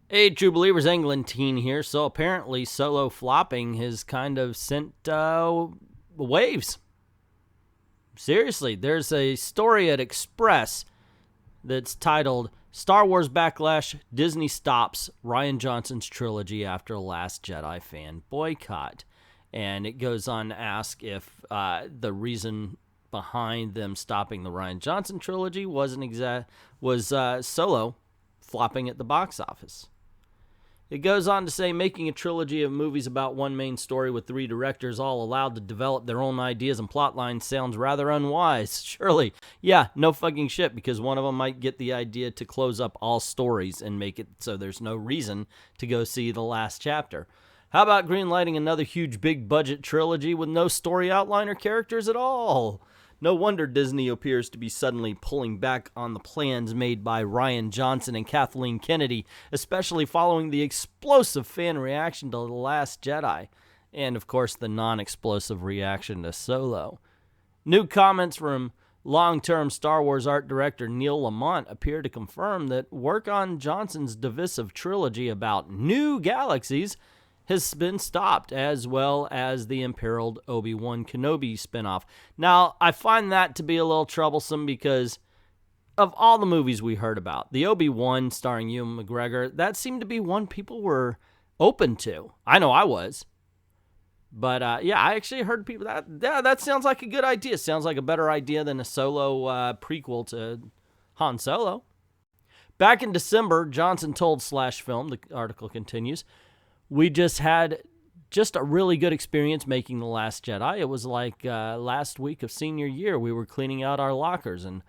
Hey, True Believers, Englentine here. So apparently Solo flopping has kind of sent waves. Seriously, there's a story at Express that's titled Star Wars Backlash, Disney Stops Rian Johnson's Trilogy After Last Jedi Fan Boycott. And it goes on to ask if the reason behind them stopping the Rian Johnson trilogy was Solo flopping at the box office. It goes on to say making a trilogy of movies about one main story with three directors all allowed to develop their own ideas and plot lines sounds rather unwise. Surely, yeah, no fucking shit, because one of them might get the idea to close up all stories and make it so there's no reason to go see the last chapter. How about greenlighting another huge big budget trilogy with no story outline or characters at all? No wonder Disney appears to be suddenly pulling back on the plans made by Rian Johnson and Kathleen Kennedy, especially following the explosive fan reaction to The Last Jedi, and of course the non-explosive reaction to Solo. New comments from long-term Star Wars art director Neil Lamont appear to confirm that work on Johnson's divisive trilogy about new galaxies has been stopped, as well as the imperiled Obi-Wan Kenobi spinoff. Now, I find that to be a little troublesome because of all the movies we heard about, the Obi-Wan starring Ewan McGregor, that seemed to be one people were open to. I know I was. But, yeah, I actually heard people that sounds like a good idea. Sounds like a better idea than a Solo prequel to Han Solo. Back in December, Johnson told Slash Film, the article continues, we just had a really good experience making The Last Jedi. It was like last week of senior year. We were cleaning out our lockers and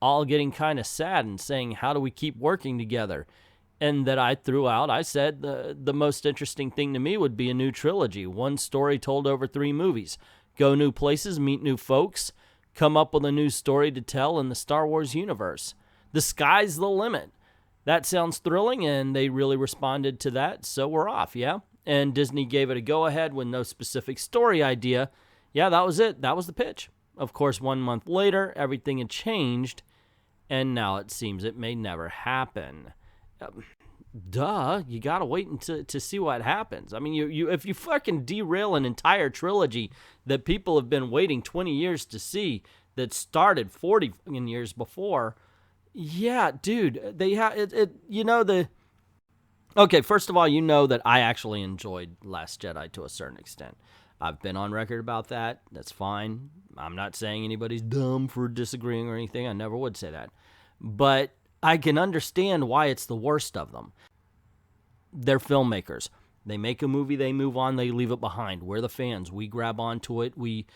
all getting kind of sad and saying, how do we keep working together? And that I said the most interesting thing to me would be a new trilogy. One story told over 3 movies. Go new places, meet new folks, come up with a new story to tell in the Star Wars universe. The sky's the limit. That sounds thrilling, and they really responded to that, so we're off, yeah? And Disney gave it a go-ahead with no specific story idea. Yeah, that was it. That was the pitch. Of course, 1 month later, everything had changed, and now it seems it may never happen. You gotta wait to see what happens. I mean, you if you fucking derail an entire trilogy that people have been waiting 20 years to see that started 40 years before... Yeah, dude, they have it. Okay, first of all, you know that I actually enjoyed Last Jedi to a certain extent. I've been on record about that. That's fine. I'm not saying anybody's dumb for disagreeing or anything. I never would say that. But I can understand why it's the worst of them. They're filmmakers. They make a movie, they move on, they leave it behind. We're the fans. We grab onto it. We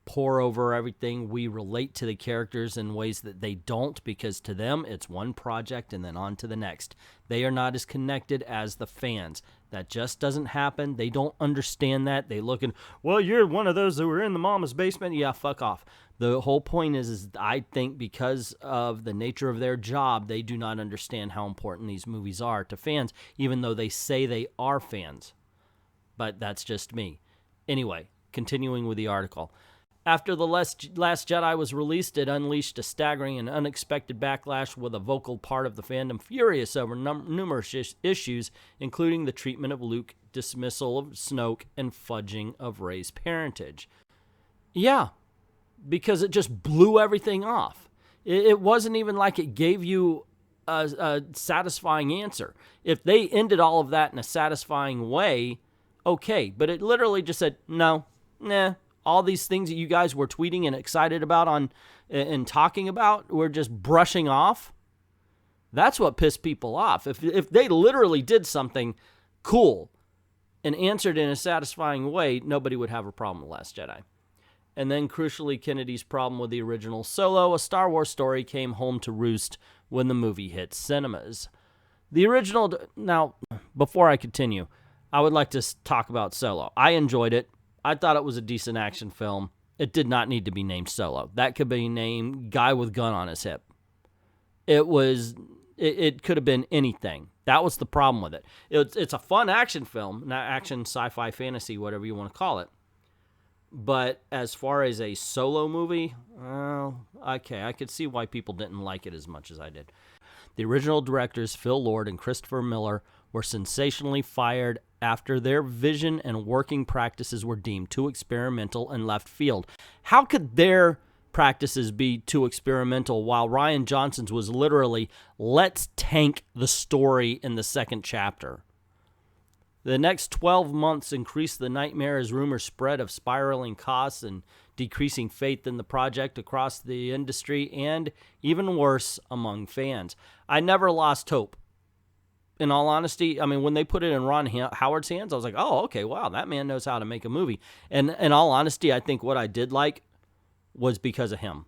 pour over everything. We relate to the characters in ways that they don't, because to them it's one project and then on to the next. They are not as connected as the fans. That just doesn't happen. They don't understand that. They look and, well, you're one of those that were in the mama's basement. Yeah, fuck off. The whole point is I think because of the nature of their job, they do not understand how important these movies are to fans, even though they say they are fans. But that's just me. Anyway, continuing with the article. After The Last Jedi was released, it unleashed a staggering and unexpected backlash with a vocal part of the fandom furious over numerous issues, including the treatment of Luke, dismissal of Snoke, and fudging of Rey's parentage. Yeah, because it just blew everything off. It wasn't even like it gave you a satisfying answer. If they ended all of that in a satisfying way, okay, but it literally just said, no, nah. All these things that you guys were tweeting and excited about and talking about, we're just brushing off. That's what pissed people off. If they literally did something cool and answered in a satisfying way, nobody would have a problem with Last Jedi. And then, crucially, Kennedy's problem with the original Solo, a Star Wars story, came home to roost when the movie hit cinemas. The original... Now, before I continue, I would like to talk about Solo. I enjoyed it. I thought it was a decent action film. It did not need to be named Solo. That could be named Guy with Gun on His Hip. It could have been anything. That was the problem with it. It's a fun action film, not action, sci-fi, fantasy, whatever you want to call it. But as far as a Solo movie, okay, I could see why people didn't like it as much as I did. The original directors, Phil Lord and Christopher Miller, were sensationally fired after their vision and working practices were deemed too experimental and left field. How could their practices be too experimental while Rian Johnson's was literally, let's tank the story in the second chapter? The next 12 months increased the nightmare as rumors spread of spiraling costs and decreasing faith in the project across the industry, and even worse, among fans. I never lost hope. In all honesty, I mean, when they put it in Ron Howard's hands, I was like, oh, okay, wow, that man knows how to make a movie. And in all honesty, I think what I did like was because of him.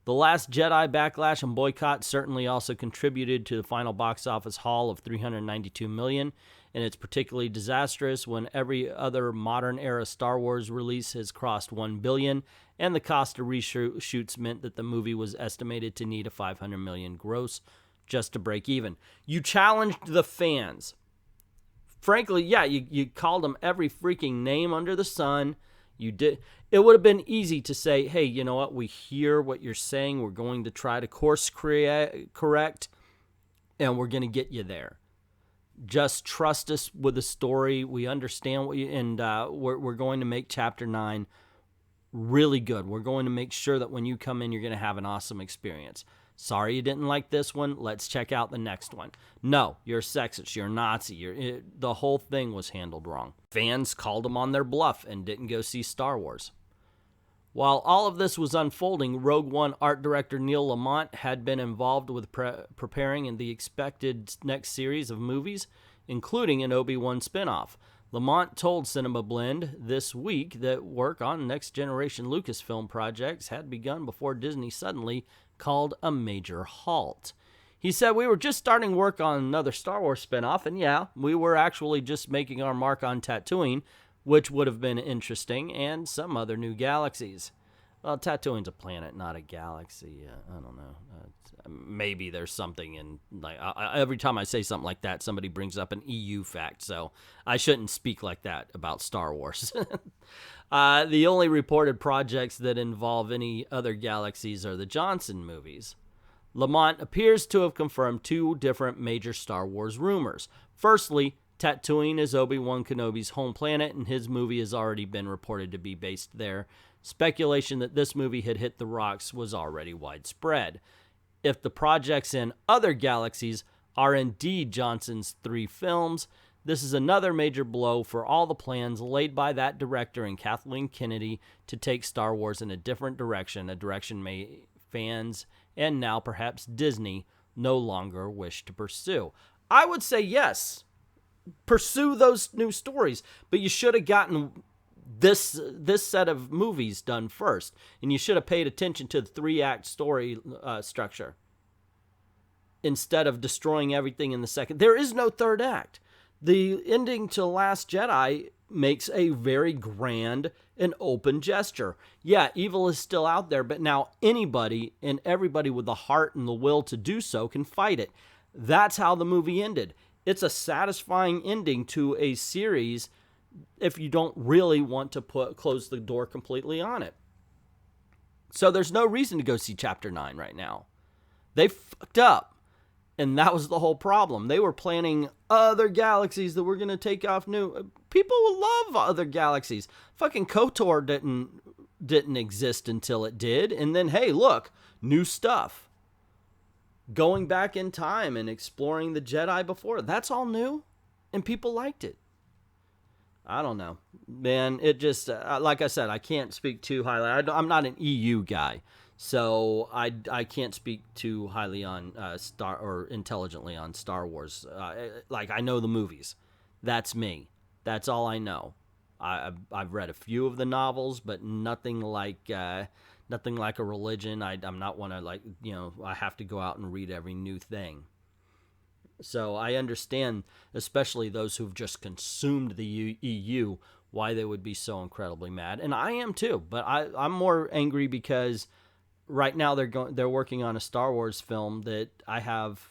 The Last Jedi, Backlash, and Boycott certainly also contributed to the final box office haul of $392 million, and it's particularly disastrous when every other modern-era Star Wars release has crossed $1 billion, and the cost of reshoots meant that the movie was estimated to need a $500 million gross just to break even. You challenged the fans. Frankly, yeah, you called them every freaking name under the sun. You did. It would have been easy to say, hey, you know what? We hear what you're saying. We're going to try to course correct, and we're going to get you there. Just trust us with the story. We understand what you, and we're going to make Chapter 9 really good. We're going to make sure that when you come in, you're going to have an awesome experience. Sorry you didn't like this one. Let's check out the next one. No, you're a sexist. You're a Nazi. The whole thing was handled wrong. Fans called them on their bluff and didn't go see Star Wars. While all of this was unfolding, Rogue One art director Neil Lamont had been involved with preparing in the expected next series of movies, including an Obi-Wan spinoff. Lamont told Cinema Blend this week that work on next-generation Lucasfilm projects had begun before Disney suddenly called a major halt. He said, we were just starting work on another Star Wars spinoff, and yeah, we were actually just making our mark on Tatooine, which would have been interesting, and some other new galaxies. Well, Tatooine's a planet, not a galaxy. I don't know. Maybe there's something in, like, every time I say something like that, somebody brings up an EU fact, so I shouldn't speak like that about Star Wars. The only reported projects that involve any other galaxies are the Johnson movies. Lamont appears to have confirmed two different major Star Wars rumors. Firstly, Tatooine is Obi-Wan Kenobi's home planet, and his movie has already been reported to be based there. Speculation that this movie had hit the rocks was already widespread. If the projects in other galaxies are indeed Johnson's 3 films, this is another major blow for all the plans laid by that director and Kathleen Kennedy to take Star Wars in a different direction, a direction fans and now perhaps Disney no longer wish to pursue. I would say yes, pursue those new stories, but you should have gotten this set of movies done first, and you should have paid attention to the 3-act story structure instead of destroying everything in the second. There is no third act. The ending to Last Jedi makes a very grand and open gesture. Yeah, evil is still out there, but now anybody and everybody with the heart and the will to do so can fight it. That's how the movie ended. It's a satisfying ending to a series if you don't really want to close the door completely on it. So there's no reason to go see Chapter 9 right now. They fucked up. And that was the whole problem. They were planning other galaxies that were going to take off new. People love other galaxies. Fucking KOTOR didn't exist until it did. And then, hey, look, new stuff. Going back in time and exploring the Jedi before. That's all new. And people liked it. I don't know. Man, it just, like I said, I can't speak too highly. I'm not an EU guy. So I can't speak too highly on intelligently on Star Wars. Like, I know the movies. That's me. That's all I know. I've read a few of the novels, but nothing like a religion. I'm not one to, like, you know, I have to go out and read every new thing. So I understand, especially those who've just consumed the EU, why they would be so incredibly mad, and I am too. But I'm more angry because right now they're working on a Star Wars film that I have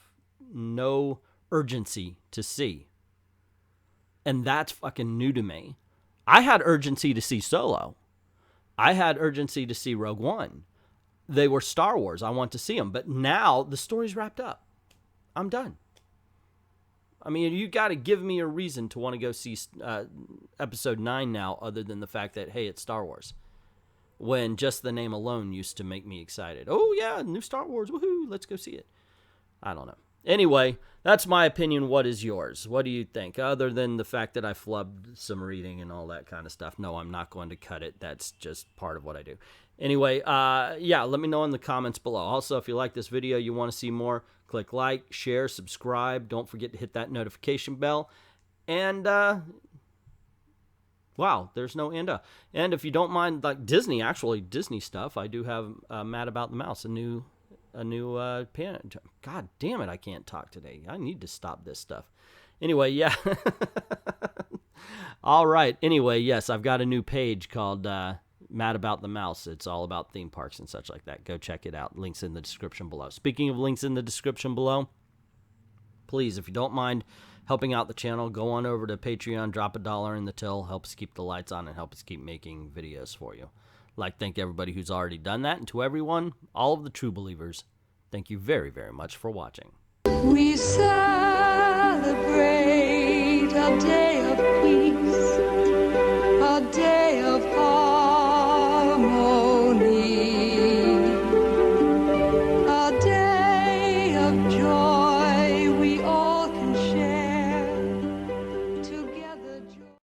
no urgency to see. And that's fucking new to me. I had urgency to see Solo. I had urgency to see Rogue One. They were Star Wars. I want to see them. But now the story's wrapped up. I'm done. I mean, you got to give me a reason to want to go see Episode 9 now, other than the fact that, hey, it's Star Wars. When just the name alone used to make me excited. Oh, yeah, new Star Wars. Woohoo, let's go see it. I don't know. Anyway, that's my opinion. What is yours? What do you think? Other than the fact that I flubbed some reading and all that kind of stuff. No, I'm not going to cut it. That's just part of what I do. Anyway, yeah, let me know in the comments below. Also, if you like this video, you want to see more, click like, share, subscribe. Don't forget to hit that notification bell. And, wow, there's no end. And if you don't mind, like Disney stuff, I do have Mad About the Mouse, a new pen. God damn it, I can't talk today. I need to stop this stuff. Anyway, yeah. All right. Anyway, yes, I've got a new page called Mad About the Mouse. It's all about theme parks and such like that. Go check it out. Links in the description below. Speaking of links in the description below, please, if you don't mind helping out the channel, go on over to Patreon, drop $1 in the till, help us keep the lights on and help us keep making videos for you. I'd like to thank everybody who's already done that, and to everyone, all of the true believers, thank you very, very much for watching. We celebrate